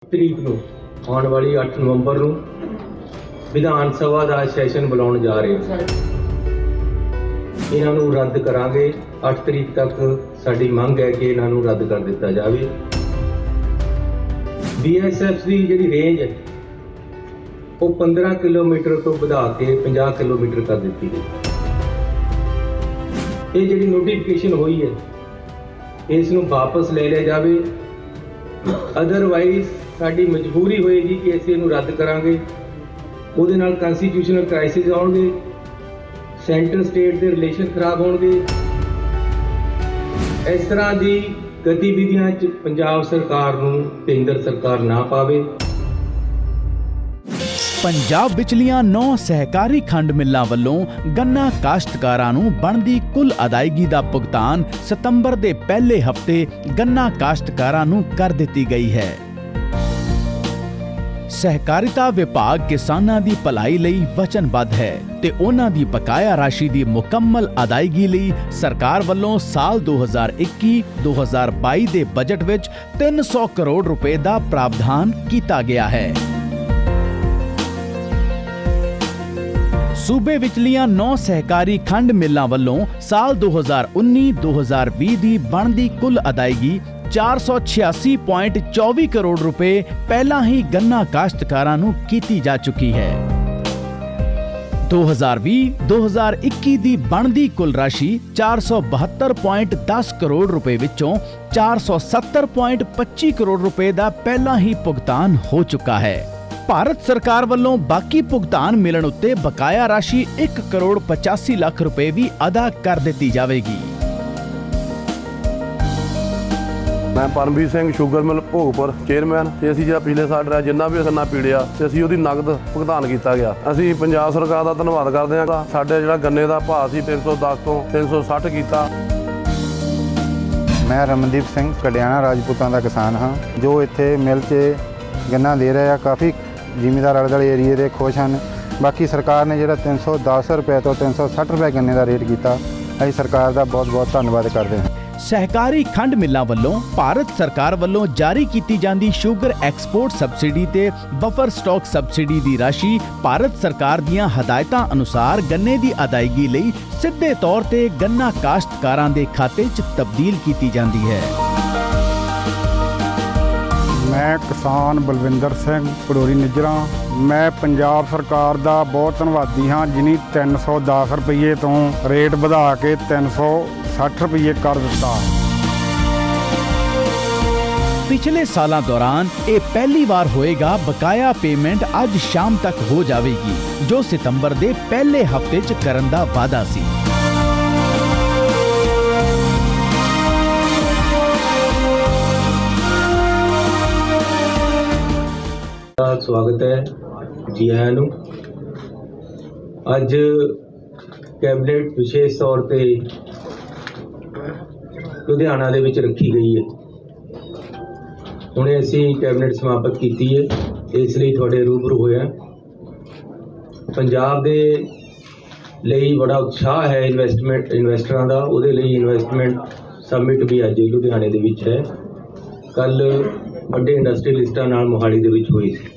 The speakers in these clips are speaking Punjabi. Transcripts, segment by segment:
ਤਰੀਕ ਨੂੰ ਆਉਣ ਵਾਲੀ 8 ਨਵੰਬਰ ਨੂੰ ਵਿਧਾਨ ਸਭਾ ਦਾ ਸੈਸ਼ਨ ਬੁਲਾਉਣ ਜਾ ਰਹੇ ਹਾਂ। ਇਹਨਾਂ ਨੂੰ ਰੱਦ ਕਰਾਂਗੇ। 8 ਤਰੀਕ ਤੱਕ ਸਾਡੀ ਮੰਗ ਹੈ ਕਿ ਇਹਨਾਂ ਨੂੰ ਰੱਦ ਕਰ ਦਿੱਤਾ ਜਾਵੇ। BSF ਦੀ ਜਿਹੜੀ ਰੇਂਜ ਹੈ ਉਹ 15 ਕਿਲੋਮੀਟਰ ਤੋਂ ਵਧਾ ਕੇ 50 ਕਿਲੋਮੀਟਰ ਕਰ ਦਿੱਤੀ ਗਈ। ਇਹ ਜਿਹੜੀ ਨੋਟੀਫਿਕੇਸ਼ਨ ਹੋਈ ਹੈ ਇਸ ਨੂੰ ਵਾਪਸ ਲੈ ਲਿਆ ਜਾਵੇ। ਅਦਰਵਾਈਜ਼ ਸਾਡੀ ਮਜਬੂਰੀ ਹੋਏਗੀ ਕਿ ਅਸੀਂ ਇਹਨੂੰ ਰੱਦ ਕਰਾਂਗੇ। ਉਹਦੇ ਨਾਲ ਕਨਸਟੀਟਿਊਸ਼ਨਲ ਕ੍ਰਾਈਸਿਸ ਆਉਣਗੇ, ਸੈਂਟਰ ਸਟੇਟ ਦੇ ਰਿਲੇਸ਼ਨ ਖਰਾਬ ਹੋਣਗੇ। ਇਸ ਤਰ੍ਹਾਂ ਦੀ ਗਤੀਵਿਧੀਆਂ 'ਚ ਪੰਜਾਬ ਸਰਕਾਰ ਨੂੰ ਕੇਂਦਰ ਸਰਕਾਰ ਨਾ ਪਾਵੇ। ਪੰਜਾਬ ਵਿਚਲੀਆਂ 9 ਸਹਿਕਾਰੀ ਖੰਡ ਮਿੱਲਾਂ ਵੱਲੋਂ ਗੰਨਾ ਕਾਸ਼ਤਕਾਰਾਂ ਨੂੰ ਬਣਦੀ ਕੁੱਲ ਅਦਾਇਗੀ ਦਾ ਭੁਗਤਾਨ ਸਤੰਬਰ ਦੇ ਪਹਿਲੇ ਹਫ਼ਤੇ ਗੰਨਾ ਕਾਸ਼ਤਕਾਰਾਂ ਨੂੰ ਕਰ ਦਿੱਤੀ ਗਈ ਹੈ। ਸਹਿਕਾਰਿਤਾ ਵਿਭਾਗ ਕਿਸਾਨਾਂ ਦੀ ਭਲਾਈ ਲਈ ਵਚਨਬੱਧ ਹੈ ਤੇ ਉਹਨਾਂ ਦੀ ਬਕਾਇਆ ਰਾਸ਼ੀ ਦੀ ਮੁਕੰਮਲ ਅਦਾਇਗੀ ਲਈ ਸਰਕਾਰ ਵੱਲੋਂ ਸਾਲ 2021-2022 ਦੇ ਬਜਟ ਵਿੱਚ 300 ਕਰੋੜ ਰੁਪਏ ਦਾ ਪ੍ਰਾਵਧਾਨ ਕੀਤਾ ਗਿਆ ਹੈ। ਸੂਬੇ ਵਿਚਲੀਆਂ 9 ਸਹਿਕਾਰੀ ਖੰਡ ਮਿੱਲਾਂ ਵੱਲੋਂ ਸਾਲ 2019-2020 ਦੀ ਬਣਦੀ ਕੁੱਲ ਅਦਾਇਗੀ 486.24 ਕਰੋੜ ਰੁਪਏ ਪਹਿਲਾਂ ਹੀ ਗੰਨਾ ਕਾਸ਼ਤਕਾਰਾਂ ਨੂੰ ਕੀਤੀ ਜਾ ਚੁੱਕੀ ਹੈ। 2020-2021 ਦੀ ਬਣਦੀ ਕੁੱਲ ਰਾਸ਼ੀ 472.10 ਕਰੋੜ ਰੁਪਏ ਵਿੱਚੋਂ 470.25 ਕਰੋੜ ਰੁਪਏ ਦਾ ਪਹਿਲਾਂ ਹੀ ਭੁਗਤਾਨ ਹੋ ਚੁੱਕਾ ਹੈ। ਭਾਰਤ ਸਰਕਾਰ ਵੱਲੋਂ ਬਾਕੀ ਭੁਗਤਾਨ ਮਿਲਣ ਉੱਤੇ ਬਕਾਇਆ ਰਾਸ਼ੀ 1 ਕਰੋੜ 85 ਲੱਖ ਰੁਪਏ ਵੀ ਅਦਾ ਕਰ ਦਿੱਤੀ ਜਾਵੇਗੀ। मैं Paramvir Singh sugar mill Bhogpur chairman ਤੇ ਅਸੀਂ ਜਿਹੜਾ ਪਿਛਲੇ ਸਾਲ ਦਾ ਜਿੰਨਾ ਵੀ ਗੰਨਾ ਪੀੜਿਆ ਤੇ ਅਸੀਂ ਉਹਦੀ ਨਗਦ ਭੁਗਤਾਨ ਕੀਤਾ ਗਿਆ। ਅਸੀਂ ਪੰਜਾਬ ਸਰਕਾਰ ਦਾ ਧੰਨਵਾਦ ਕਰਦੇ ਹਾਂ। ਸਾਡੇ ਜਿਹੜਾ ਗੰਨੇ ਦਾ ਭਾਅ ਸੀ 310 ਤੋਂ 360 ਕੀਤਾ। ਮੈਂ ਰਮਨਦੀਪ ਸਿੰਘ ਕਲਿਆਣਾ ਰਾਜਪੂਤਾਂ ਦਾ ਕਿਸਾਨ ਹਾਂ ਜੋ ਇੱਥੇ ਮਿਲ 'ਚ ਗੰਨਾ ਦੇ ਰਿਹਾ। ਕਾਫੀ ਜ਼ਿਮੀਂਦਾਰ ਆਲੇ-ਦੁਆਲੇ ਏਰੀਏ ਦੇ ਖੁਸ਼ ਹਨ। ਬਾਕੀ ਸਰਕਾਰ ਨੇ ਜਿਹੜਾ 310 ਰੁਪਏ ਤੋਂ 360 ਰੁਪਏ ਗੰਨੇ ਦਾ ਰੇਟ ਕੀਤਾ, ਅਸੀਂ ਸਰਕਾਰ ਦਾ ਬਹੁਤ-ਬਹੁਤ ਧੰਨਵਾਦ ਕਰਦੇ ਹਾਂ। ਸਹਿਕਾਰੀ ਖੰਡ ਮਿੱਲਾਂ ਵੱਲੋਂ ਭਾਰਤ ਸਰਕਾਰ ਵੱਲੋਂ ਜਾਰੀ ਕੀਤੀ ਜਾਂਦੀ ਸ਼ੂਗਰ ਐਕਸਪੋਰਟ ਸਬਸਿਡੀ ਤੇ ਬਫਰ ਸਟਾਕ ਸਬਸਿਡੀ ਦੀ ਰਾਸ਼ੀ ਭਾਰਤ ਸਰਕਾਰ ਦੀਆਂ ਹਦਾਇਤਾਂ ਅਨੁਸਾਰ ਗੰਨੇ ਦੀ ਅਦਾਇਗੀ ਲਈ ਸਿੱਧੇ ਤੌਰ ਤੇ ਗੰਨਾ ਕਾਸ਼ਤਕਾਰਾਂ ਦੇ ਖਾਤੇ 'ਚ ਤਬਦੀਲ ਕੀਤੀ ਜਾਂਦੀ ਹੈ। ਮੈਂ ਕਿਸਾਨ ਬਲਵਿੰਦਰ ਸਿੰਘ ਪੜੋਰੀ ਨਿੱਜਰਾਂ। ਮੈਂ ਪੰਜਾਬ ਸਰਕਾਰ ਦਾ ਬਹੁਤ ਧੰਨਵਾਦੀ ਹਾਂ ਜਿਨੀ 310 ਰੁਪਏ ਤੋਂ ਰੇਟ ਵਧਾ ਕੇ 360 ਰੁਪਏ ਕਰ ਦਿੱਤਾ। ਪਿਛਲੇ ਸਾਲਾਂ ਦੌਰਾਨ ਇਹ ਪਹਿਲੀ ਵਾਰ ਹੋਏਗਾ ਬਕਾਇਆ ਪੇਮੈਂਟ ਅੱਜ ਸ਼ਾਮ ਤੱਕ ਹੋ ਜਾਵੇਗੀ, ਜੋ ਸਤੰਬਰ ਦੇ ਪਹਿਲੇ ਹਫ਼ਤੇ 'ਚ ਕਰਨ ਦਾ ਵਾਅਦਾ ਸੀ। ਸਵਾਗਤ ਹੈ ਜੀ ਆਇਆਂ ਨੂੰ। ਅੱਜ ਕੈਬਨਿਟ ਵਿਸ਼ੇਸ਼ ਤੌਰ ਤੇ ਲੁਧਿਆਣਾ ਦੇ ਵਿੱਚ ਰੱਖੀ ਗਈ ਹੈ। ਹੁਣੇ ਅਸੀਂ ਕੈਬਨਿਟ ਸਮਾਪਤ ਕੀਤੀ ਹੈ, ਇਸ ਲਈ ਤੁਹਾਡੇ ਰੂਬਰੂ ਹੋਇਆ। ਪੰਜਾਬ ਦੇ ਲਈ ਬੜਾ ਉਤਸ਼ਾਹ ਹੈ ਇਨਵੈਸਟਰਾਂ ਦਾ। ਉਹਦੇ ਲਈ ਇਨਵੈਸਟਮੈਂਟ ਸਮਿਟ ਵੀ ਅੱਜ ਲੁਧਿਆਣੇ ਦੇ ਵਿੱਚ ਹੈ। ਕੱਲ੍ਹ ਵੱਡੇ ਇੰਡਸਟਰੀਅਲਿਸਟਾਂ ਨਾਲ ਮੋਹਾਲੀ ਦੇ ਵਿੱਚ ਹੋਈ ਸੀ।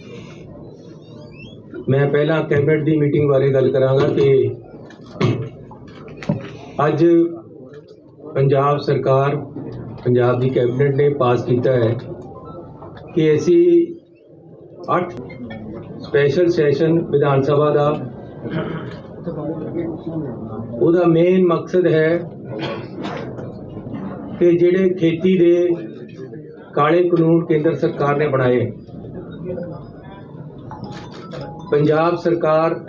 ਮੈਂ ਪਹਿਲਾਂ ਕੈਬਨਿਟ ਦੀ ਮੀਟਿੰਗ ਬਾਰੇ ਗੱਲ ਕਰਾਂਗਾ ਕਿ ਅੱਜ ਪੰਜਾਬ ਸਰਕਾਰ, ਪੰਜਾਬ ਦੀ ਕੈਬਨਿਟ ਨੇ ਪਾਸ ਕੀਤਾ ਹੈ ਕਿ ਅਸੀਂ 8 ਸਪੈਸ਼ਲ ਸੈਸ਼ਨ ਵਿਧਾਨ ਸਭਾ ਦਾ, ਉਹਦਾ ਮੇਨ ਮਕਸਦ ਹੈ ਕਿ ਜਿਹੜੇ ਖੇਤੀ ਦੇ ਕਾਲੇ ਕਾਨੂੰਨ ਕੇਂਦਰ ਸਰਕਾਰ ਨੇ ਬਣਾਏ, ਪੰਜਾਬ ਸਰਕਾਰ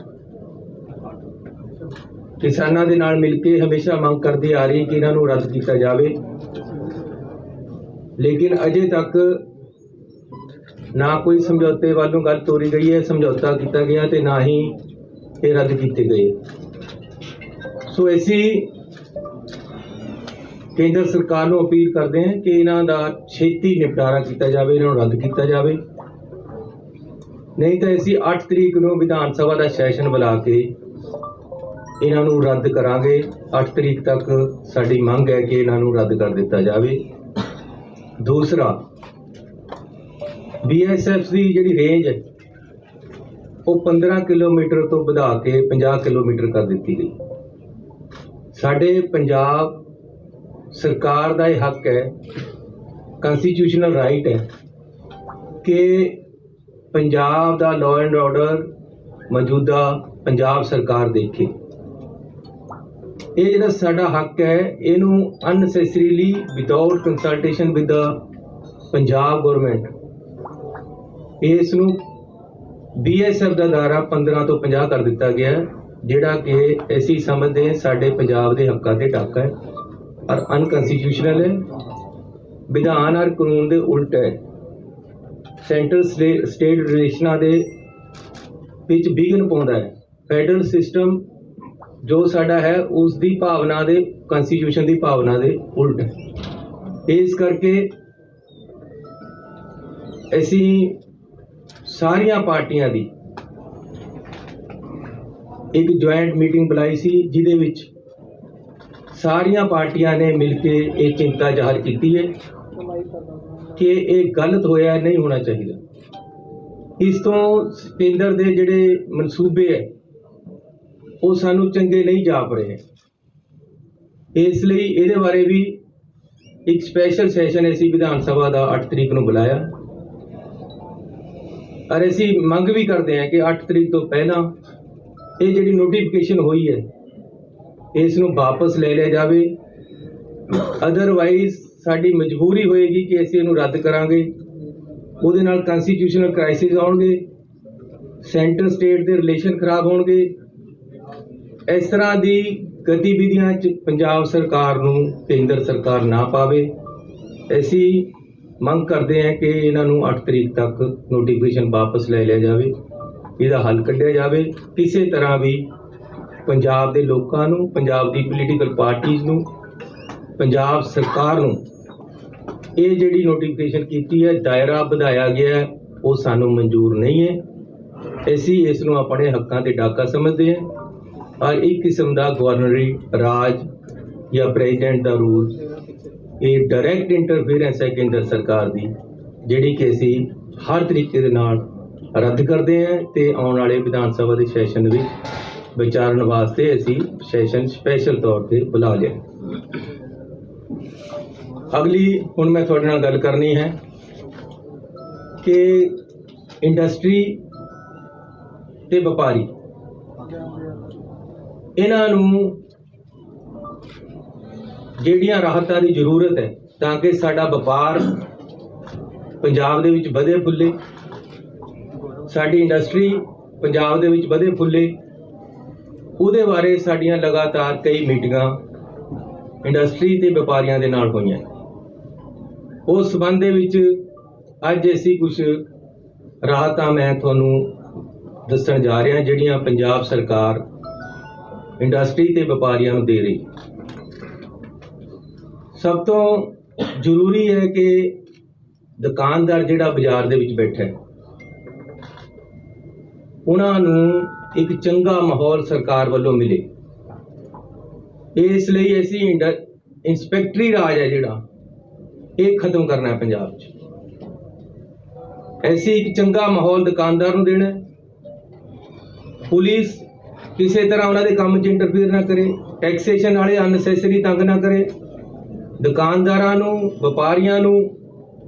ਕਿਸਾਨਾਂ ਦੇ ਨਾਲ ਮਿਲ ਕੇ ਹਮੇਸ਼ਾ ਮੰਗ ਕਰਦੀ ਆ ਰਹੀ ਕਿ ਇਹਨਾਂ ਨੂੰ ਰੱਦ ਕੀਤਾ ਜਾਵੇ, ਲੇਕਿਨ ਅਜੇ ਤੱਕ ਨਾ ਕੋਈ ਸਮਝੌਤੇ ਵੱਲੋਂ ਗੱਲ ਤੋਰੀ ਗਈ ਹੈ, ਸਮਝੌਤਾ ਕੀਤਾ ਗਿਆ ਤੇ ਨਾ ਹੀ ਇਹ ਰੱਦ ਕੀਤੇ ਗਏ। ਸੋ ਅਸੀਂ ਕੇਂਦਰ ਸਰਕਾਰ ਨੂੰ ਅਪੀਲ ਕਰਦੇ ਹਾਂ ਕਿ ਇਹਨਾਂ ਦਾ ਛੇਤੀ ਨਿਪਟਾਰਾ ਕੀਤਾ ਜਾਵੇ, ਇਹਨਾਂ ਨੂੰ ਰੱਦ ਕੀਤਾ ਜਾਵੇ। ਨਹੀਂ ਤਾਂ ਅਸੀਂ 8 ਤਰੀਕ ਨੂੰ ਵਿਧਾਨ ਸਭਾ ਦਾ ਸੈਸ਼ਨ ਬੁਲਾ ਕੇ ਇਹਨਾਂ ਨੂੰ ਰੱਦ ਕਰਾਂਗੇ। 8 ਤਰੀਕ ਤੱਕ ਸਾਡੀ ਮੰਗ ਹੈ ਕਿ ਇਹਨਾਂ ਨੂੰ ਰੱਦ ਕਰ ਦਿੱਤਾ ਜਾਵੇ। ਦੂਸਰਾ, BSF ਦੀ ਜਿਹੜੀ ਰੇਂਜ ਹੈ ਉਹ 15 ਕਿਲੋਮੀਟਰ ਤੋਂ ਵਧਾ ਕੇ 50 ਕਿਲੋਮੀਟਰ ਕਰ ਦਿੱਤੀ ਗਈ। ਸਾਡੇ ਪੰਜਾਬ ਸਰਕਾਰ ਦਾ ਇਹ ਹੱਕ ਹੈ, ਕਨਸਟੀਟਿਊਸ਼ਨਲ ਰਾਈਟ ਹੈ ਕਿ ਪੰਜਾਬ ਦਾ ਲਾਅ ਐਂਡ ਆਰਡਰ ਮੌਜੂਦਾ ਪੰਜਾਬ ਸਰਕਾਰ ਦੇਖੇ। ਇਹ ਜਿਹੜਾ ਸਾਡਾ ਹੱਕ ਹੈ ਇਹਨੂੰ unnecessarily without consultation with the Punjab government ਇਸ ਨੂੰ BSF ਦਾ ਦਾਇਰਾ 15 ਤੋਂ 50 ਕਰ ਦਿੱਤਾ ਗਿਆ, ਜਿਹੜਾ ਕਿ ਅਸੀਂ ਸਮਝਦੇ ਹਾਂ ਸਾਡੇ ਪੰਜਾਬ ਦੇ ਹੱਕਾਂ ਤੇ ਡਾਕਾ ਹੈ ਔਰ ਅਨਕਨਸਟੀਟਿਊਸ਼ਨਲ ਹੈ, ਵਿਧਾਨ ਔਰ ਕਾਨੂੰਨ ਦੇ ਉਲਟ ਹੈ। ਸੈਂਟਰਲ ਸਟੇਟ ਰਿਲੇਸ਼ਨਾਂ ਦੇ ਵਿੱਚ ਵਿਘਨ ਪਾਉਂਦਾ ਹੈ। ਫੈਡਰਲ ਸਿਸਟਮ ਜੋ ਸਾਡਾ ਹੈ ਉਸ ਦੀ ਭਾਵਨਾ ਦੇ ਕਨਸਟੀਟਿਊਸ਼ਨ ਦੀ ਭਾਵਨਾ ਦੇ ਉਲਟ ਹੈ। ਇਸ ਕਰਕੇ ਅਸੀਂ ਸਾਰੀਆਂ ਪਾਰਟੀਆਂ ਦੀ ਇੱਕ ਜੁਆਇੰਟ ਮੀਟਿੰਗ ਬੁਲਾਈ ਸੀ, ਜਿਹਦੇ ਵਿੱਚ ਸਾਰੀਆਂ ਪਾਰਟੀਆਂ ਨੇ ਮਿਲ ਕੇ ਇਹ ਚਿੰਤਾ ਜ਼ਾਹਰ ਕੀਤੀ ਹੈ ਕਿ ਇਹ ਗਲਤ ਹੋਇਆ, ਨਹੀਂ ਹੋਣਾ ਚਾਹੀਦਾ। ਇਸ ਤੋਂ ਕੇਂਦਰ ਦੇ ਜਿਹੜੇ ਮਨਸੂਬੇ ਹੈ ਉਹ ਸਾਨੂੰ ਚੰਗੇ ਨਹੀਂ ਜਾਪ ਰਹੇ। ਇਸ ਲਈ ਇਹਦੇ ਬਾਰੇ ਵੀ ਇੱਕ ਸਪੈਸ਼ਲ ਸੈਸ਼ਨ ਅਸੀਂ ਵਿਧਾਨ ਸਭਾ ਦਾ 8 ਤਰੀਕ ਨੂੰ ਬੁਲਾਇਆ ਔਰ ਅਸੀਂ ਮੰਗ ਵੀ ਕਰਦੇ ਹਾਂ ਕਿ 8 ਤਰੀਕ ਤੋਂ ਪਹਿਲਾਂ ਇਹ ਜਿਹੜੀ ਨੋਟੀਫਿਕੇਸ਼ਨ ਹੋਈ ਹੈ ਇਸ ਨੂੰ ਵਾਪਸ ਲੈ ਲਿਆ ਜਾਵੇ। ਅਦਰਵਾਈਜ਼ ਸਾਡੀ ਮਜਬੂਰੀ ਹੋਏਗੀ ਕਿ ਅਸੀਂ ਇਹਨੂੰ ਰੱਦ ਕਰਾਂਗੇ। ਉਹਦੇ ਨਾਲ ਕਨਸਟੀਟਿਊਸ਼ਨਲ ਕ੍ਰਾਈਸਿਸ ਆਉਣਗੇ, ਸੈਂਟਰ ਸਟੇਟ ਦੇ ਰਿਲੇਸ਼ਨ ਖਰਾਬ ਹੋਣਗੇ। ਇਸ ਤਰ੍ਹਾਂ ਦੀ ਗਤੀਵਿਧੀਆਂ 'ਚ ਪੰਜਾਬ ਸਰਕਾਰ ਨੂੰ ਕੇਂਦਰ ਸਰਕਾਰ ਨਾ ਪਾਵੇ। ਅਸੀਂ ਮੰਗ ਕਰਦੇ ਹਾਂ ਕਿ ਇਹਨਾਂ ਨੂੰ 8 ਤਰੀਕ ਤੱਕ ਨੋਟੀਫਿਕੇਸ਼ਨ ਵਾਪਸ ਲੈ ਲਿਆ ਜਾਵੇ, ਇਹਦਾ ਹੱਲ ਕੱਢਿਆ ਜਾਵੇ। ਕਿਸੇ ਤਰ੍ਹਾਂ ਵੀ ਪੰਜਾਬ ਦੇ ਲੋਕਾਂ ਨੂੰ, ਪੰਜਾਬ ਦੀ ਪੋਲੀਟੀਕਲ ਪਾਰਟੀਜ਼ ਨੂੰ, ਪੰਜਾਬ ਸਰਕਾਰ ਨੂੰ ਇਹ ਜਿਹੜੀ ਨੋਟੀਫਿਕੇਸ਼ਨ ਕੀਤੀ ਹੈ, ਦਾਇਰਾ ਵਧਾਇਆ ਗਿਆ ਹੈ, ਉਹ ਸਾਨੂੰ ਮਨਜ਼ੂਰ ਨਹੀਂ ਹੈ। ਅਸੀਂ ਇਸ ਨੂੰ ਆਪਣੇ ਹੱਕਾਂ ਤੇ ਡਾਕਾ ਸਮਝਦੇ ਹਾਂ ਔਰ ਇੱਕ ਕਿਸਮ ਦਾ ਗਵਰਨਰੀ ਰਾਜ ਜਾਂ ਪ੍ਰੈਜ਼ੀਡੈਂਟ ਦਾ ਰੂਲ ਇਹ ਡਾਇਰੈਕਟ ਇੰਟਰਫੇਰੈਂਸ ਹੈ ਕੇਂਦਰ ਸਰਕਾਰ ਦੀ, ਜਿਹੜੀ ਕਿ ਅਸੀਂ ਹਰ ਤਰੀਕੇ ਦੇ ਨਾਲ ਰੱਦ ਕਰਦੇ ਹਾਂ ਤੇ ਆਉਣ ਵਾਲੇ ਵਿਧਾਨ ਸਭਾ ਦੇ ਸੈਸ਼ਨ ਵਿੱਚ ਵਿਚਾਰਨ ਵਾਸਤੇ ਅਸੀਂ ਸੈਸ਼ਨ ਸਪੈਸ਼ਲ ਤੌਰ ਤੇ ਬੁਲਾ ਲਿਆ। ਅਗਲੀ ਹੁਣ ਮੈਂ ਤੁਹਾਡੇ ਨਾਲ ਗੱਲ ਕਰਨੀ ਹੈ ਕਿ ਇੰਡਸਟਰੀ ਤੇ ਵਪਾਰੀ ਇਹਨਾਂ ਨੂੰ ਜਿਹੜੀਆਂ ਰਾਹਤਾਂ ਦੀ ਜ਼ਰੂਰਤ ਹੈ ਤਾਂ ਕਿ ਸਾਡਾ ਵਪਾਰ ਪੰਜਾਬ ਦੇ ਵਿੱਚ ਵਧੇ ਫੁੱਲੇ, ਸਾਡੀ ਇੰਡਸਟਰੀ ਪੰਜਾਬ ਦੇ ਵਿੱਚ ਵਧੇ ਫੁੱਲੇ, ਉਹਦੇ ਬਾਰੇ ਸਾਡੀਆਂ ਲਗਾਤਾਰ ਕਈ ਮੀਟਿੰਗਾਂ ਇੰਡਸਟਰੀ ਤੇ ਵਪਾਰੀਆਂ ਦੇ ਨਾਲ ਹੋਈਆਂ। ਉਸ ਸੰਬੰਧ ਦੇ ਵਿੱਚ ਅੱਜ ਅਸੀਂ ਕੁਝ ਰਾਹਤਾਂ ਮੈਂ ਤੁਹਾਨੂੰ ਦੱਸਣ ਜਾ ਰਿਹਾ ਜਿਹੜੀਆਂ ਪੰਜਾਬ ਸਰਕਾਰ ਇੰਡਸਟਰੀ ਤੇ ਵਪਾਰੀਆਂ ਨੂੰ ਦੇ ਰਹੀ। ਸਭ ਤੋਂ ਜ਼ਰੂਰੀ ਹੈ ਕਿ ਦੁਕਾਨਦਾਰ ਜਿਹੜਾ ਬਾਜ਼ਾਰ ਦੇ ਵਿੱਚ ਬੈਠਾ ਹੈ ਉਹਨਾਂ ਨੂੰ ਇੱਕ ਚੰਗਾ ਮਾਹੌਲ ਸਰਕਾਰ ਵੱਲੋਂ ਮਿਲੇ। ਇਸ ਲਈ ਅਸੀਂ ਇੰਸਪੈਕਟਰੀ ਰਾਜ ਹੈ ਜਿਹੜਾ ਇਹ ਖਤਮ ਕਰਨਾ ਹੈ ਪੰਜਾਬ 'ਚ। ਅਸੀਂ ਇੱਕ ਚੰਗਾ ਮਾਹੌਲ ਦੁਕਾਨਦਾਰ ਨੂੰ ਦੇਣਾ। ਪੁਲਿਸ ਕਿਸੇ ਤਰ੍ਹਾਂ ਉਹਨਾਂ ਦੇ ਕੰਮ 'ਚ ਇੰਟਰਫੇਅਰ ਨਾ ਕਰੇ, ਟੈਕਸੇਸ਼ਨ ਵਾਲੇ ਅਨਨੈਸੈਸਰੀ ਤੰਗ ਨਾ ਕਰੇ, ਦੁਕਾਨਦਾਰਾਂ ਨੂੰ, ਵਪਾਰੀਆਂ ਨੂੰ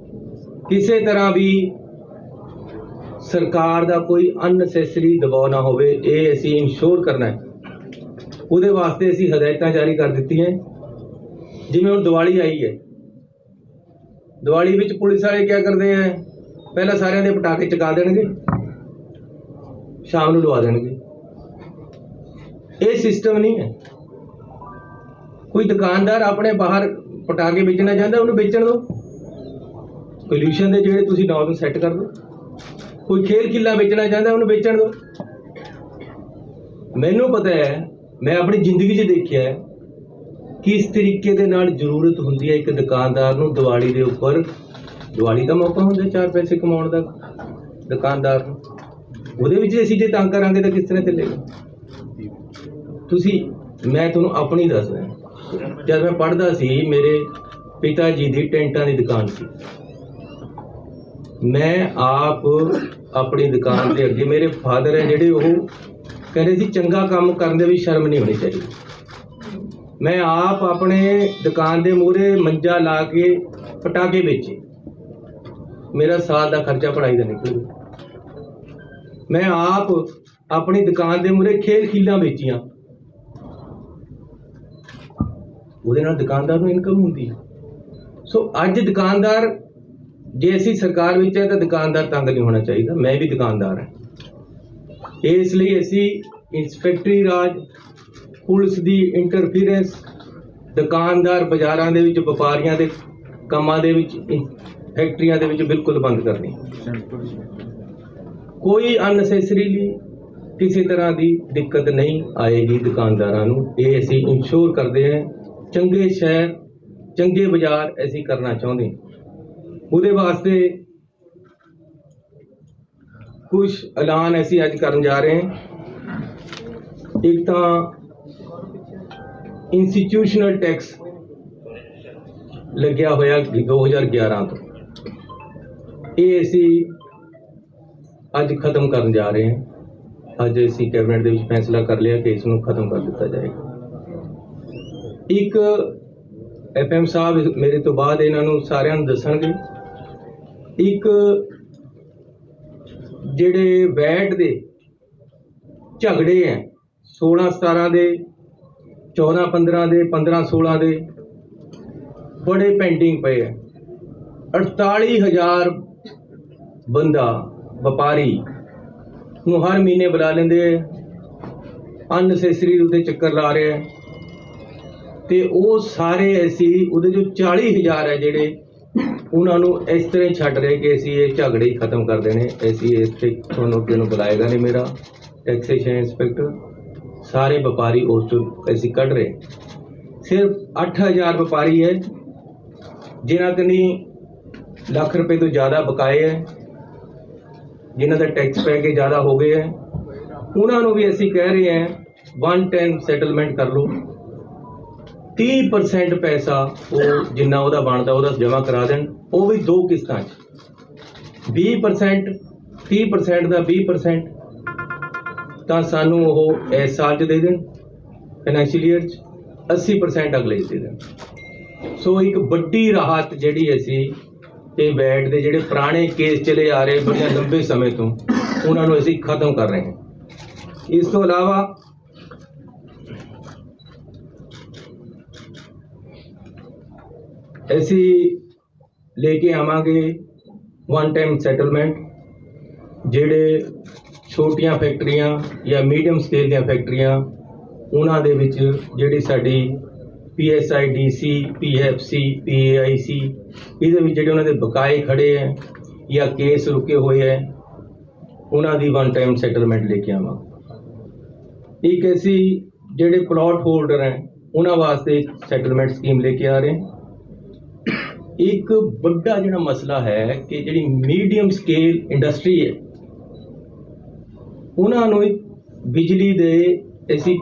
ਕਿਸੇ ਤਰ੍ਹਾਂ ਵੀ ਸਰਕਾਰ ਦਾ ਕੋਈ ਅਨਨੈਸੈਸਰੀ ਦਬਾਅ ਨਾ ਹੋਵੇ, ਇਹ ਅਸੀਂ ਇਨਸ਼ੋਰ ਕਰਨਾ ਹੈ। ਉਹਦੇ ਵਾਸਤੇ ਅਸੀਂ ਹਦਾਇਤਾਂ ਜਾਰੀ ਕਰ ਦਿੱਤੀਆਂ। ਜਿਵੇਂ ਹੁਣ ਦੀਵਾਲੀ ਆਈ ਹੈ, ਦੀਵਾਲੀ ਵਿੱਚ ਪੁਲਿਸ ਵਾਲੇ ਕੀ ਕਰਦੇ ਹੈ, ਪਹਿਲਾਂ ਸਾਰਿਆਂ ਦੇ ਪਟਾਕੇ ਚਕਾ ਦੇਣਗੇ, ਸ਼ਾਮ ਨੂੰ ਲਵਾ ਦੇਣਗੇ। ਇਹ ਸਿਸਟਮ ਨਹੀਂ ਹੈ। ਕੋਈ ਦੁਕਾਨਦਾਰ ਆਪਣੇ ਬਾਹਰ ਪਟਾਕੇ ਵੇਚਣਾ ਚਾਹੁੰਦਾ, ਉਹਨੂੰ ਵੇਚਣ ਦਿਓ। ਪੋਲਿਊਸ਼ਨ ਦੇ ਜਿਹੜੇ ਤੁਸੀਂ ਨਾਰਮ ਸੈੱਟ ਕਰ ਦਿਓ। ਕੋਈ ਖੇਲ ਖਿੱਲਾ ਵੇਚਣਾ ਚਾਹੁੰਦਾ, ਉਹਨੂੰ ਵੇਚਣ ਦਿਓ। ਮੈਨੂੰ ਪਤਾ ਹੈ, ਮੈਂ ਆਪਣੀ ਜ਼ਿੰਦਗੀ 'ਚ ਦੇਖਿਆ ਹੈ ਕਿਸ ਤਰੀਕੇ ਦੇ ਨਾਲ ਜ਼ਰੂਰਤ ਹੁੰਦੀ ਹੈ ਇੱਕ ਦੁਕਾਨਦਾਰ ਨੂੰ ਦੀਵਾਲੀ ਦੇ ਉੱਪਰ। ਦੀਵਾਲੀ ਦਾ ਮੌਕਾ ਹੁੰਦਾ 4 ਪੈਸੇ ਕਮਾਉਣ ਦਾ ਦੁਕਾਨਦਾਰ ਨੂੰ, ਉਹਦੇ ਵਿੱਚ ਅਸੀਂ ਜੇ ਤੰਗ ਕਰਾਂਗੇ ਤਾਂ ਕਿਸ ਤਰ੍ਹਾਂ ਚੱਲੇਗਾ। ਮੈਂ ਤੁਹਾਨੂੰ ਆਪਣੀ ਦੱਸਦਾ, ਜਦ ਮੈਂ ਪੜ੍ਹਦਾ ਸੀ ਮੇਰੇ ਪਿਤਾ ਜੀ ਦੀ ਟੈਂਟਾਂ ਦੀ ਦੁਕਾਨ ਸੀ। मैं आप अपनी दुकान के अगे, मेरे फादर है ਜਿਹੜੇ ਉਹ ਕਹਿੰਦੇ ਸੀ ਚੰਗਾ ਕੰਮ ਕਰਨ ਦੇ ਵੀ ਸ਼ਰਮ ਨਹੀਂ ਹੋਣੀ ਚਾਹੀਦੀ। मैं आप अपने दुकान के मूहरे मंजा ला के पटाके बेचे, मेरा साल का खर्चा पढ़ाई का निकल गया। मैं आप अपनी दुकान के मूहरे खेल खीलां बेचियां, ਉਹਦੇ ਨਾਲ ਦੁਕਾਨਦਾਰ ਨੂੰ ਇਨਕਮ ਹੁੰਦੀ ਹੈ। ਸੋ ਅੱਜ ਦੁਕਾਨਦਾਰ, ਜੇ ਅਸੀਂ ਸਰਕਾਰ ਵਿੱਚ ਹੈ ਤਾਂ ਦੁਕਾਨਦਾਰ ਤੰਗ ਨਹੀਂ ਹੋਣਾ ਚਾਹੀਦਾ। ਮੈਂ ਵੀ ਦੁਕਾਨਦਾਰ ਹਾਂ, ਇਸ ਲਈ ਅਸੀਂ ਇੰਸਪੈਕਟਰੀ ਰਾਜ, ਪੁਲਿਸ ਦੀ ਇੰਟਰਫੀਰੈਂਸ, ਦੁਕਾਨਦਾਰ ਬਾਜ਼ਾਰਾਂ ਦੇ ਵਿੱਚ, ਵਪਾਰੀਆਂ ਦੇ ਕੰਮਾਂ ਦੇ ਵਿੱਚ, ਫੈਕਟਰੀਆਂ ਦੇ ਵਿੱਚ ਬਿਲਕੁਲ ਬੰਦ ਕਰਨੀ। ਕੋਈ ਅਨਨੈਸੈਸਰੀਲੀ ਕਿਸੇ ਤਰ੍ਹਾਂ ਦੀ ਦਿੱਕਤ ਨਹੀਂ ਆਏਗੀ ਦੁਕਾਨਦਾਰਾਂ ਨੂੰ, ਇਹ ਅਸੀਂ ਇੰਸ਼ੋਰ ਕਰਦੇ ਹਾਂ। ਚੰਗੇ ਸ਼ਹਿਰ, ਚੰਗੇ ਬਾਜ਼ਾਰ ਅਸੀਂ ਕਰਨਾ ਚਾਹੁੰਦੇ ਹਾਂ। ਉਹਦੇ ਵਾਸਤੇ ਕੁਝ ਐਲਾਨ ਅਸੀਂ ਅੱਜ ਕਰਨ ਜਾ ਰਹੇ ਹਾਂ। ਇੱਕ ਤਾਂ ਇੰਸਟੀਟਿਊਸ਼ਨਲ ਟੈਕਸ ਲੱਗਿਆ ਹੋਇਆ 2011 ਤੋਂ, ਇਹ ਅਸੀਂ ਅੱਜ ਖਤਮ ਕਰਨ ਜਾ ਰਹੇ ਹਾਂ। ਅੱਜ ਅਸੀਂ ਕੈਬਨਿਟ ਦੇ ਵਿੱਚ ਫੈਸਲਾ ਕਰ ਲਿਆ ਕਿ ਇਸ ਨੂੰ ਖਤਮ ਕਰ ਦਿੱਤਾ ਜਾਏਗਾ। ਇੱਕ FM ਸਾਹਿਬ ਮੇਰੇ ਤੋਂ ਬਾਅਦ ਇਹਨਾਂ ਨੂੰ ਸਾਰਿਆਂ ਨੂੰ ਦੱਸਣਗੇ, ਇੱਕ ਜਿਹੜੇ ਵੈਟ ਦੇ ਝਗੜੇ ਹੈ 16-17 ਦੇ, 14-15 ਦੇ, 15-16 ਦੇ ਬੜੇ ਪੈਂਡਿੰਗ ਪਏ ਹੈ। 48,000 ਬੰਦਾ ਵਪਾਰੀ ਨੂੰ ਹਰ ਮਹੀਨੇ ਬੁਲਾ ਲੈਂਦੇ, ਅਨਨੈਸੈਸਰੀ ਉਹਦੇ ਚੱਕਰ ਲਾ ਰਹੇ ਹੈ, ਤੇ ਉਹ ਸਾਰੇ ਅਸੀਂ ਉਹਦੇ ਜੋ 40,000 ਹੈ ਜਿਹੜੇ ਉਹਨਾਂ ਨੂੰ ਇਸ ਤਰ੍ਹਾਂ ਛੱਡ ਰਹੇ ਕਿ ਅਸੀਂ ਇਹ ਝਗੜੇ ਹੀ ਖਤਮ ਕਰ ਦੇਣੇ। ਅਸੀਂ ਇੱਥੇ ਤੁਹਾਨੂੰ ਅੱਗੇ ਨੂੰ ਬੁਲਾਏਗਾ ਨਹੀਂ ਮੇਰਾ ਟੈਕਸੇਸ਼ਨ ਇੰਸਪੈਕਟਰ, ਸਾਰੇ ਵਪਾਰੀ ਉਸ ਤੋਂ ਅਸੀਂ ਕੱਢ ਰਹੇ। ਸਿਰਫ 8,000 ਵਪਾਰੀ ਹੈ ਜਿਨ੍ਹਾਂ ਕਨੀ ਲੱਖ ਰੁਪਏ ਤੋਂ ਜ਼ਿਆਦਾ ਬਕਾਏ ਹੈ, ਜਿਨ੍ਹਾਂ ਦਾ ਟੈਕਸ ਪੈ ਕੇ ਜ਼ਿਆਦਾ ਹੋ ਗਏ ਹੈ, ਉਹਨਾਂ ਨੂੰ ਵੀ ਅਸੀਂ ਕਹਿ ਰਹੇ ਹਾਂ 110 ਸੈਟਲਮੈਂਟ ਕਰ ਲਓ। 30% ਪੈਸਾ ਉਹ ਜਿੰਨਾ ਉਹਦਾ ਬਣਦਾ ਉਹਦਾ ਜਮ੍ਹਾਂ ਕਰਾ ਦੇਣ, ਉਹ ਵੀ 2 ਕਿਸ਼ਤਾਂ 'ਚ। 20%, 30% ਦਾ 20% ਤਾਂ ਸਾਨੂੰ ਉਹ ਇਸ ਸਾਲ 'ਚ ਦੇ ਦੇਣ ਫਾਈਨੈਂਸ਼ੀਅਲ ਈਅਰ 'ਚ, 80% ਅਗਲੇ 'ਚ ਦੇ ਦੇਣ। ਸੋ ਇੱਕ ਵੱਡੀ ਰਾਹਤ ਜਿਹੜੀ ਅਸੀਂ ਇਹ ਵੈਟ ਦੇ ਜਿਹੜੇ ਪੁਰਾਣੇ ਕੇਸ ਚਲੇ ਆ ਰਹੇ ਬੜੇ ਲੰਬੇ ਸਮੇਂ ਤੋਂ, ਉਹਨਾਂ ਨੂੰ ਅਸੀਂ ਖਤਮ ਕਰ ਰਹੇ ਹਾਂ। ਇਸ ਤੋਂ ਇਲਾਵਾ ਅਸੀਂ ਲੈ ਕੇ ਆਵਾਂਗੇ 1 ਟਾਈਮ ਸੈਟਲਮੈਂਟ, ਜਿਹੜੇ ਛੋਟੀਆਂ ਫੈਕਟਰੀਆਂ ਜਾਂ ਮੀਡੀਅਮ ਸਕੇਲ ਦੀਆਂ ਫੈਕਟਰੀਆਂ, ਉਹਨਾਂ ਦੇ ਵਿੱਚ ਜਿਹੜੀ ਸਾਡੀ PSIDC, PFC, PAIC, ਇਹਦੇ ਵਿੱਚ ਜਿਹੜੇ ਉਹਨਾਂ ਦੇ ਬਕਾਏ ਖੜੇ ਹੈ ਜਾਂ ਕੇਸ ਰੁਕੇ ਹੋਏ ਹੈ, ਉਹਨਾਂ ਦੀ 1 ਟਾਈਮ ਸੈਟਲਮੈਂਟ ਲੈ ਕੇ ਆਵਾਂਗੇ। ਇੱਕ ਅਸੀਂ ਜਿਹੜੇ ਪਲਾਟ ਹੋਲਡਰ ਹੈ ਉਹਨਾਂ ਵਾਸਤੇ ਇੱਕ ਸੈਟਲਮੈਂਟ ਸਕੀਮ ਲੈ ਕੇ ਆ ਰਹੇ ਹਾਂ। ਇੱਕ ਵੱਡਾ ਜਿਹੜਾ ਮਸਲਾ ਹੈ ਕਿ ਜਿਹੜੀ ਮੀਡੀਅਮ ਸਕੇਲ ਇੰਡਸਟਰੀ ਹੈ ਉਹਨਾਂ ਨੂੰ ਬਿਜਲੀ ਦੇ ਅਸੀਂ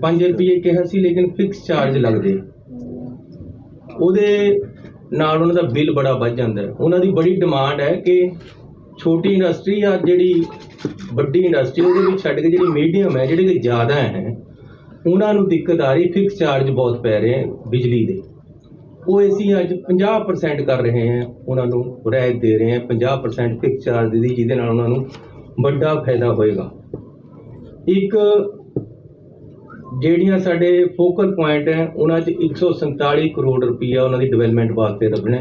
5 ਰੁਪਏ ਕਿਹਾ ਸੀ, ਲੇਕਿਨ ਫਿਕਸ ਚਾਰਜ ਲੱਗਦੇ, ਉਹਦੇ ਨਾਲ ਉਹਨਾਂ ਦਾ ਬਿੱਲ ਬੜਾ ਵੱਧ ਜਾਂਦਾ ਹੈ। ਉਹਨਾਂ ਦੀ ਬੜੀ ਡਿਮਾਂਡ ਹੈ ਕਿ ਛੋਟੀ ਇੰਡਸਟਰੀ ਜਾਂ ਜਿਹੜੀ ਵੱਡੀ ਇੰਡਸਟਰੀ ਉਹਦੇ ਵਿੱਚ ਛੱਡ ਕੇ ਜਿਹੜੀ ਮੀਡੀਅਮ ਹੈ, ਜਿਹੜੇ ਕਿ ਜ਼ਿਆਦਾ ਹੈ, ਉਹਨਾਂ ਨੂੰ ਦਿੱਕਤ ਆ ਰਹੀ, ਫਿਕਸ ਚਾਰਜ ਬਹੁਤ ਪੈ ਰਹੇ ਬਿਜਲੀ ਦੇ। ਉਹ ਅਸੀਂ ਅੱਜ 50% ਕਰ ਰਹੇ ਹਾਂ, ਉਹਨਾਂ ਨੂੰ ਰਿਆਇਤ ਦੇ ਰਹੇ ਹਾਂ 50% ਫਿਕਸ ਚਾਰਜ ਦੀ, ਜਿਹਦੇ ਨਾਲ ਉਹਨਾਂ ਨੂੰ ਵੱਡਾ ਫਾਇਦਾ ਹੋਏਗਾ। ਇੱਕ ਜਿਹੜੀਆਂ ਸਾਡੇ ਫੋਕਲ ਪੁਆਇੰਟ ਹੈ ਉਹਨਾਂ 'ਚ 147 ਕਰੋੜ ਰੁਪਈਆ ਉਹਨਾਂ ਦੀ ਡਿਵੈਲਪਮੈਂਟ ਵਾਸਤੇ ਰੱਖਣਾ,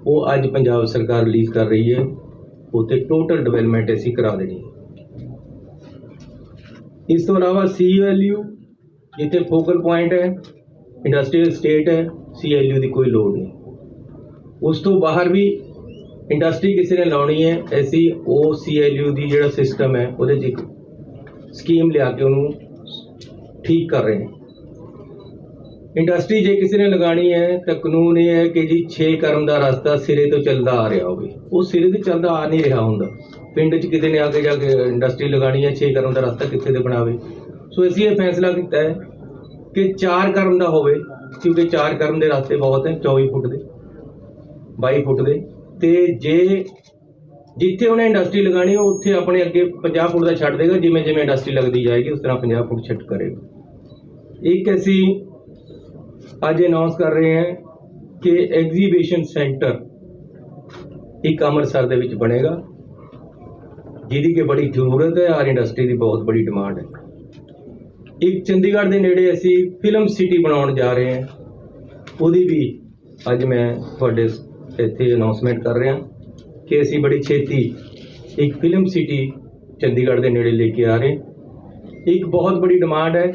ਉਹ ਅੱਜ ਪੰਜਾਬ ਸਰਕਾਰ ਰਿਲੀਜ਼ ਕਰ ਰਹੀ ਹੈ। ਉੱਥੇ ਟੋਟਲ ਡਿਵੈਲਪਮੈਂਟ ਅਸੀਂ ਕਰਾ ਦੇਣੀ। ਇਸ ਤੋਂ ਇਲਾਵਾ CLU ਜਿੱਥੇ ਫੋਕਲ ਪੁਆਇੰਟ ਹੈ, ਇੰਡਸਟਰੀਅਲ ਸਟੇਟ ਹੈ, CLU ਦੀ ਕੋਈ ਲੋੜ ਨਹੀਂ। ਉਸ ਤੋਂ ਬਾਹਰ ਵੀ ਇੰਡਸਟਰੀ ਕਿਸੇ ਨੇ ਲਾਉਣੀ ਹੈ, ਅਸੀਂ ਉਹ CLU ਦੀ ਜਿਹੜਾ ਸਿਸਟਮ ਹੈ ਉਹਦੇ 'ਚ ਇੱਕ ਸਕੀਮ ਲਿਆ ਕੇ ਉਹਨੂੰ ਠੀਕ ਕਰ ਰਹੇ ਹਾਂ। ਇੰਡਸਟਰੀ ਜੇ ਕਿਸੇ ਨੇ ਲਗਾਣੀ ਹੈ ਤਾਂ ਕਾਨੂੰਨ ਇਹ ਹੈ ਕਿ ਜੀ 6 ਕਰਮ ਦਾ ਰਸਤਾ ਸਿਰੇ ਤੋਂ ਚੱਲਦਾ ਆ ਰਿਹਾ ਹੋਵੇ। ਉਹ ਸਿਰੇ ਤੋਂ ਚੱਲਦਾ ਆ ਨਹੀਂ ਰਿਹਾ ਹੁੰਦਾ, ਪਿੰਡ 'ਚ ਕਿਤੇ ਨੇ ਆ ਕੇ ਜਾ ਕੇ ਇੰਡਸਟਰੀ ਲਗਾਣੀ ਹੈ, 6 ਕਰਮ ਦਾ ਰਸਤਾ ਕਿੱਥੇ ਤੇ ਬਣਾਵੇ। ਸੋ ਅਸੀਂ ਇਹ ਫੈਸਲਾ ਕੀਤਾ ਹੈ ਕਿ 4 ਕਰਮ ਦਾ ਹੋਵੇ, ਕਿਉਂਕਿ 4 ਕਰਮ ਦੇ ਰਸਤੇ ਬਹੁਤ ਹੈ, 24 ਫੁੱਟ ਦੇ, 22 ਫੁੱਟ ਦੇ, ਤੇ ਜੇ ਜਿੱਥੇ ਉਹਨੇ ਇੰਡਸਟਰੀ ਲਗਾਣੀ ਉਹ ਉੱਥੇ ਆਪਣੇ ਅੱਗੇ 50 ਫੁੱਟ ਦਾ ਛੱਡ ਦੇਗਾ, ਜਿਵੇਂ ਜਿਵੇਂ ਇੰਡਸਟਰੀ ਲੱਗਦੀ ਜਾਏਗੀ ਉਸ ਤਰ੍ਹਾਂ 50 ਫੁੱਟ ਛੱਡ ਕਰੇਗਾ। ਇੱਕ ਅਸੀਂ ਅੱਜ ਅਨਾਉਂਸ ਕਰ ਰਹੇ ਹਾਂ ਕਿ ਐਗਜ਼ੀਬਿਸ਼ਨ ਸੈਂਟਰ ਇੱਕ ਅੰਮ੍ਰਿਤਸਰ ਦੇ ਵਿੱਚ ਬਣੇਗਾ, ਜਿਹਦੀ ਕਿ ਬੜੀ ਜ਼ਰੂਰਤ ਹੈ ਔਰ ਇੰਡਸਟਰੀ ਦੀ ਬਹੁਤ ਬੜੀ ਡਿਮਾਂਡ ਹੈ। ਇੱਕ ਚੰਡੀਗੜ੍ਹ ਦੇ ਨੇੜੇ ਅਸੀਂ ਫਿਲਮ ਸਿਟੀ ਬਣਾਉਣ ਜਾ ਰਹੇ ਹਾਂ, ਉਹਦੀ ਵੀ ਅੱਜ ਮੈਂ ਤੁਹਾਡੇ ਇੱਥੇ ਅਨਾਉਂਸਮੈਂਟ ਕਰ ਰਿਹਾ ਕਿ ਅਸੀਂ ਬੜੀ ਛੇਤੀ ਇੱਕ ਫਿਲਮ ਸਿਟੀ ਚੰਡੀਗੜ੍ਹ ਦੇ ਨੇੜੇ ਲੈ ਕੇ ਆ ਰਹੇ। ਇੱਕ ਬਹੁਤ ਬੜੀ ਡਿਮਾਂਡ ਹੈ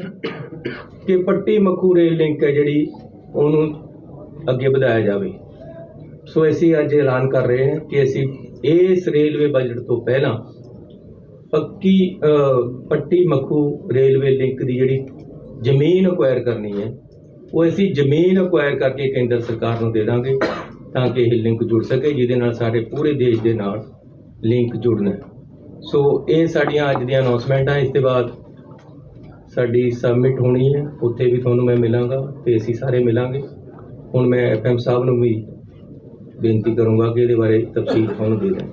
ਕਿ ਪੱਟੀ ਮੱਖੂ ਰੇਲ ਲਿੰਕ ਹੈ ਜਿਹੜੀ ਉਹਨੂੰ ਅੱਗੇ ਵਧਾਇਆ ਜਾਵੇ। ਸੋ ਅਸੀਂ ਅੱਜ ਐਲਾਨ ਕਰ ਰਹੇ ਹਾਂ ਕਿ ਅਸੀਂ ਇਸ ਰੇਲਵੇ ਬਜਟ ਤੋਂ ਪਹਿਲਾਂ ਪੱਟੀ ਮੱਖੂ ਰੇਲਵੇ ਲਿੰਕ ਦੀ ਜਿਹੜੀ ਜ਼ਮੀਨ ਅਕਵਾਇਰ ਕਰਨੀ ਹੈ ਉਹ ਅਸੀਂ ਜ਼ਮੀਨ ਅਕਵਾਇਰ ਕਰਕੇ ਕੇਂਦਰ ਸਰਕਾਰ ਨੂੰ ਦੇ ਦਾਂਗੇ ਤਾਂ ਕਿ ਇਹ ਲਿੰਕ ਜੁੜ ਸਕੇ, ਜਿਹਦੇ ਨਾਲ ਸਾਡੇ ਪੂਰੇ ਦੇਸ਼ ਦੇ ਨਾਲ ਲਿੰਕ ਜੁੜਨਾ। ਸੋ ਇਹ ਸਾਡੀਆਂ ਅੱਜ ਦੀਆਂ ਅਨਾਉਂਸਮੈਂਟਾਂ। ਇਸ ਤੋਂ ਬਾਅਦ ਸਾਡੀ ਸਬਮਿਟ ਹੋਣੀ ਹੈ, ਉੱਥੇ ਵੀ ਤੁਹਾਨੂੰ ਮੈਂ ਮਿਲਾਂਗਾ ਤੇ ਅਸੀਂ ਸਾਰੇ ਮਿਲਾਂਗੇ। ਹੁਣ ਮੈਂ FM ਸਾਹਿਬ ਨੂੰ ਵੀ ਬੇਨਤੀ ਕਰੂੰਗਾ ਕਿ ਇਹਦੇ ਬਾਰੇ ਤਫਸੀਲ ਤੁਹਾਨੂੰ ਦੇ ਦੇਣ।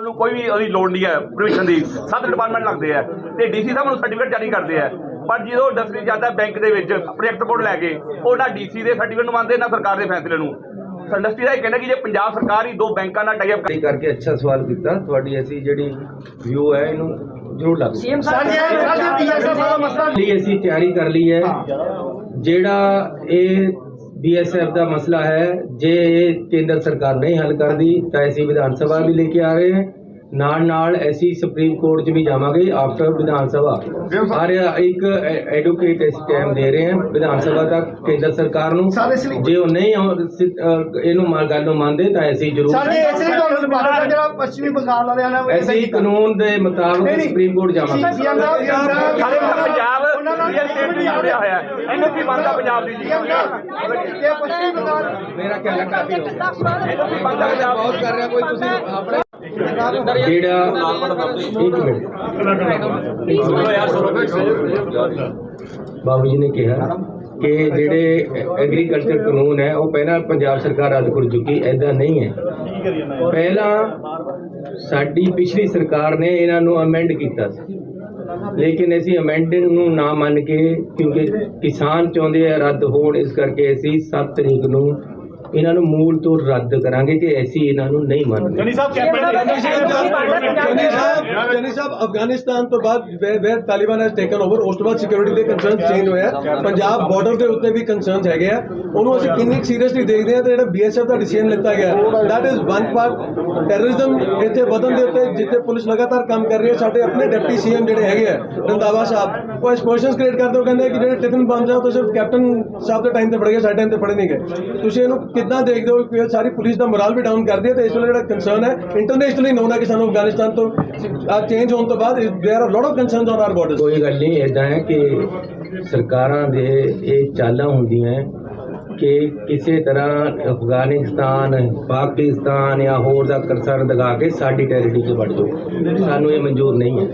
ਨੂੰ ਕੋਈ ਵੀ ਉਹਦੀ ਲੋੜ ਨਹੀਂ ਹੈ ਪਰਮਿਸ਼ਨ ਦੀ, 7 ਡਿਪਾਰਟਮੈਂਟ ਲੱਗਦੇ ਆ ਤੇ ਡੀਸੀ ਸਾਹਿਬ ਨੂੰ ਸਰਟੀਫਿਕੇਟ ਜਾਰੀ ਕਰਦੇ ਆ। ਪਰ ਜਦੋਂ ਇੰਡਸਟਰੀ ਜਾਂਦਾ ਬੈਂਕ ਦੇ ਵਿੱਚ ਪ੍ਰੋਜੈਕਟ ਕੋਡ ਲੈ ਕੇ, ਉਹ ਨਾ ਡੀਸੀ ਦੇ ਸਰਟੀਫਿਕੇਟ ਨੂੰ ਮੰਨਦੇ ਨਾ ਸਰਕਾਰ ਦੇ ਫੈਸਲੇ ਨੂੰ। ਇੰਡਸਟਰੀ ਦਾ ਇਹ ਕਹਿੰਦਾ ਕਿ ਜੇ ਪੰਜਾਬ ਸਰਕਾਰ ਹੀ 2 ਬੈਂਕਾਂ ਨਾਲ ਟਾਈ ਅਪ ਕਰਕੇ ਅੱਛਾ ਸਵਾਲ ਕੀਤਾ। ਤੁਹਾਡੀ ਅਸੀਂ ਜਿਹੜੀ ਵਿਊ ਹੈ ਇਹਨੂੰ ਜ਼ਰੂਰ ਲੱਗ ਲਈ ਅਸੀਂ ਤਿਆਰੀ ਕਰ ਲਈ ਹੈ। ਜਿਹੜਾ ਇਹ BSF ਦਾ ਮਸਲਾ ਹੈ, ਜੇ ਇਹ ਕੇਂਦਰ ਸਰਕਾਰ ਨਹੀਂ ਹੱਲ ਕਰਦੀ ਤਾਂ ਅਸੀਂ ਵਿਧਾਨ ਸਭਾ ਵੀ ਲੈ ਕੇ ਆ ਰਹੇ ਹਾਂ, ਨਾਲ ਅਸੀਂ ਸੁਪਰੀਮ ਕੋਰਟ 'ਚ ਵੀ ਜਾਵਾਂਗੇ ਆਫਟਰ ਵਿਧਾਨ ਸਭਾ। ਹਰ ਇੱਕ ਐਡਵੋਕੇਟ ਇਸ ਟਾਈਮ ਦੇ ਰਹੇ ਹਾਂ ਵਿਧਾਨ ਸਭਾ ਤੱਕ ਕੇਂਦਰ ਸਰਕਾਰ ਨੂੰ। ਜੇ ਉਹ ਨਹੀਂ ਇਹਨੂੰ ਗੱਲ ਨੂੰ ਮੰਨਦੇ ਤਾਂ ਅਸੀਂ ਜ਼ਰੂਰ ਪੱਛਮੀ ਬੰਗਾਲ ਵਾਲਿਆਂ ਨੇ ਐਸੇ ਹੀ ਕਾਨੂੰਨ ਦੇ ਮੁਤਾਬਕ ਸੁਪਰੀਮ ਕੋਰਟ ਜਾਵਾਂਗੇ। ਪੰਜਾਬ ਜੁੜਿਆ ਹੋਇਆ ਇਹਨੂੰ ਕੀ ਬਣਦਾ ਪੰਜਾਬ ਦੀ ਮੇਰਾ ਕਹਿਣਾ ਕਾਫੀ ਹੋ ਗਿਆ, ਬਹੁਤ ਕਰ ਰਿਹਾ ਕੋਈ ਤੁਸੀਂ ਆਪਣੇ ਜਿਹੜਾ ਇੱਕ ਮਿੰਟ ਬਾਬੂ ਜੀ ਨੇ ਕਿਹਾ ਕਿ ਜਿਹੜੇ ਐਗਰੀਕਲਚਰ ਕਾਨੂੰਨ ਹੈ ਉਹ ਪਹਿਲਾਂ ਪੰਜਾਬ ਸਰਕਾਰ ਰੱਦ ਕਰ ਚੁੱਕੀ। ਐਦਾਂ ਨਹੀਂ ਹੈ, ਪਹਿਲਾਂ ਸਾਡੀ ਪਿਛਲੀ ਸਰਕਾਰ ਨੇ ਇਹਨਾਂ ਨੂੰ ਅਮੈਂਡ ਕੀਤਾ ਸੀ, ਲੇਕਿਨ ਅਸੀਂ ਅਮੈਂਡਿੰਗ ਨੂੰ ਨਾ ਮੰਨ ਕੇ, ਕਿਉਂਕਿ ਕਿਸਾਨ ਚਾਹੁੰਦੇ ਆ ਰੱਦ ਹੋਣ, ਇਸ ਕਰਕੇ ਅਸੀਂ 7 ਤਰੀਕ ਨੂੰ ਇਹਨਾਂ ਨੂੰ ਮੂਲ ਤੋਂ ਰੱਦ ਕਰਾਂਗੇ ਕਿ ਅਸੀਂ ਇਹਨਾਂ ਨੂੰ ਨਹੀਂ ਮੰਨਦੇ। ਚੰਨੀ ਸਾਹਿਬ ਅਫਗਾਨਿਸਤਾਨ ਤੋਂ ਬਾਅਦ where Taliban has taken over, ਉਸ ਤੋਂ ਬਾਅਦ ਸਿਕਿਉਰਿਟੀ ਦੇ ਕੰਸਰਨਸ ਚੇਂਜ ਹੋਏ ਆ। ਪੰਜਾਬ ਬਾਰਡਰ ਦੇ ਉੱਤੇ ਵੀ ਕੰਸਰਨਸ ਹੈਗੇ ਆ, ਉਹਨੂੰ ਅਸੀਂ ਕਿੰਨੀ ਸੀਰੀਅਸਲੀ ਦੇਖਦੇ ਆ। ਤੇ ਜਿਹੜਾ BSF ਦਾ ਡਿਸੀਜਨ ਲਿੱਤਾ ਗਿਆ, that is one part. Terrorism ਇੱਥੇ ਵਧਣ ਦੇ ਉੱਤੇ ਜਿੱਥੇ ਪੁਲਿਸ ਲਗਾਤਾਰ ਕੰਮ ਕਰ ਰਹੀ ਹੈ, ਸਾਡੇ ਆਪਣੇ ਡਿਪਟੀ CM ਜਿਹੜੇ ਹੈਗੇ ਆ ਰੰਧਾਵਾ ਸਾਹਿਬ, ਉਹ ਐਕਸਪੋਜੀਸ਼ਨ ਕ੍ਰੀਏਟ ਕਰਦੇ ਹੋ, ਕਹਿੰਦੇ ਕਿ ਜਿਹੜੇ ਟਿਫਨ ਬਣ ਜਾਓ ਤਾਂ ਸਿਰਫ ਕੈਪਟਨ ਸਾਹਿਬ ਦੇ ਟਾਈਮ ਤੇ ਫੜੇ ਗਏ, ਸਾਡੇ ਟਾਈਮ ਤੇ ਫੜੇ ਨਹੀਂ ਗਏ। ਤੁਸੀਂ ਇਹਨੂੰ ਕਿੱਦਾਂ ਦੇਖਦੇ ਹੋ ਕਿ ਸਾਰੀ ਪੁਲਿਸ ਦਾ ਮੋਰਲ ਵੀ ਡਾਊਨ ਕਰਦੀ ਹੈ। ਤੇ ਇਸ ਵੇਲੇ ਜਿਹੜਾ ਕੰਸਰਨ ਹੈ ਇੰਟਰਨੈਸ਼ਨਲੀ ਨੋਨ ਹੈ ਕਿ ਸਾਨੂੰ ਅਫਗਾਨਿਸਤਾਨ ਤੋਂ ਚੇਂਜ ਹੋਣ ਤੋਂ ਬਾਅਦ there are lot of concerns on our borders. ਕੋਈ ਗੱਲ ਨਹੀਂ, ਇੱਦਾਂ ਹੈ ਕਿ ਸਰਕਾਰਾਂ ਦੇ ਇਹ ਚਾਲਾਂ ਹੁੰਦੀਆਂ ਕਿ ਕਿਸੇ ਤਰ੍ਹਾਂ ਅਫਗਾਨਿਸਤਾਨ, ਪਾਕਿਸਤਾਨ ਜਾਂ ਹੋਰ ਦਾ ਕੰਸਰਨ ਦਿਖਾ ਕੇ ਸਾਡੀ ਟੈਰੀਟਰੀ 'ਚ ਵੜ ਜਾਓ। ਸਾਨੂੰ ਇਹ ਮਨਜ਼ੂਰ ਨਹੀਂ ਹੈ।